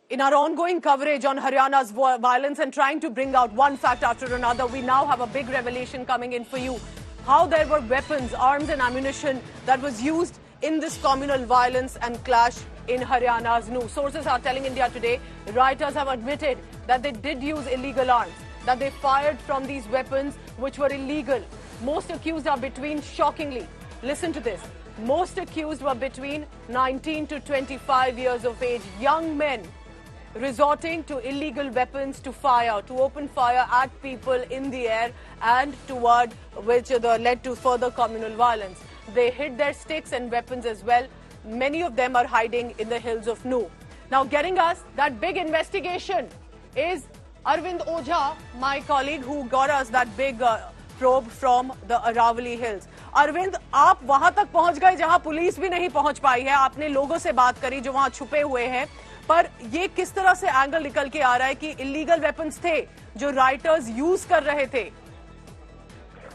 In our ongoing coverage on Haryana's violence and trying to bring out one fact after another, we now have a big revelation coming in for you. How there were weapons, arms and ammunition that was used in this communal violence and clash in Haryana's Nuh. Sources are telling India Today, rioters have admitted that they did use illegal arms, that they fired from these weapons which were illegal. Most accused are between, shockingly, listen to this, most accused were between 19 to 25 years of age, young men resorting to illegal weapons to fire, to open fire at people in the air, and toward which led to further communal violence. They hid their sticks and weapons as well. Many of them are hiding in the hills of Nuh. Now, getting us that big investigation is Arvind Ojha, my colleague, who got us that big probe from the Aravali Hills. Arvind, आप वहां तक पहुंच गए जहां police भी नहीं पहुंच पाई है. आपने लोगों से बात करी जो वहां छुपे हुए हैं, पर ये किस तरह से एंगल निकल के आ रहा है कि इलीगल वेपन्स थे जो राइटर्स यूज कर रहे थे?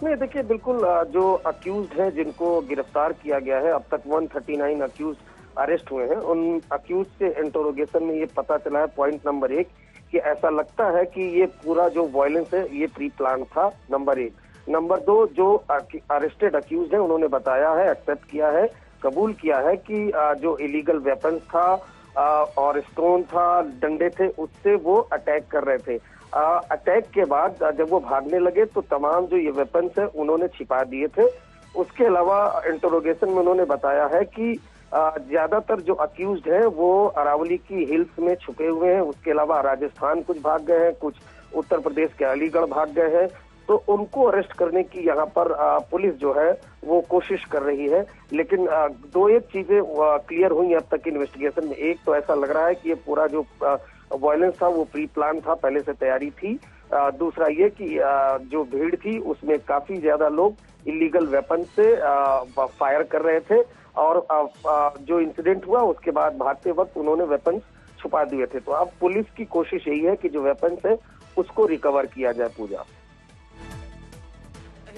नहीं, देखिए, बिल्कुल जो अक्यूज्ड हैं, जिनको गिरफ्तार किया गया है, अब तक 139 अक्यूज्ड अरेस्ट हुए हैं. उन अक्यूज से इंटरोगेशन में ये पता चला है, पॉइंट नंबर 1, कि ऐसा लगता है कि ये पूरा जो वायलेंस है ये प्री प्लान था, नंबर 1. नंबर 2, जो अरेस्टेड अक्यूज हैं उन्होंने बताया है, एक्सेप्ट किया है, कबूल किया है कि जो इलीगल वेपन्स था और स्टोन था, डंडे थे, उससे वो अटैक कर रहे थे. अटैक के बाद जब वो भागने लगे तो तमाम जो ये वेपन्स है उन्होंने छिपा दिए थे. उसके अलावा इंटरोगेशन में उन्होंने बताया है कि ज्यादातर जो अक्यूज्ड हैं वो अरावली की हिल्स में छुपे हुए हैं. उसके अलावा राजस्थान कुछ भाग गए हैं, कुछ उत्तर प्रदेश के अलीगढ़ भाग गए हैं. तो उनको अरेस्ट करने की यहाँ पर पुलिस जो है वो कोशिश कर रही है. लेकिन 2-1 चीजें क्लियर हुई अब तक इन्वेस्टिगेशन में. एक तो ऐसा लग रहा है कि ये पूरा जो वायलेंस था वो प्री प्लान था, पहले से तैयारी थी. दूसरा ये कि जो भीड़ थी उसमें काफी ज्यादा लोग इलीगल वेपन से फायर कर रहे थे और जो इंसिडेंट हुआ उसके बाद भागते वक्त उन्होंने वेपन्स छुपा दिए थे. तो अब पुलिस की कोशिश यही है कि जो वेपन्स है उसको रिकवर किया जाए. पूजा,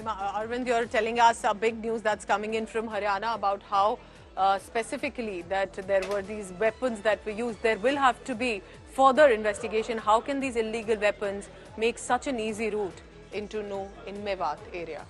Arvind, you're telling us a big news that's coming in from Haryana about how specifically that there were these weapons that were used. There will have to be further investigation. How can these illegal weapons make such an easy route into Nuh in Mewat area?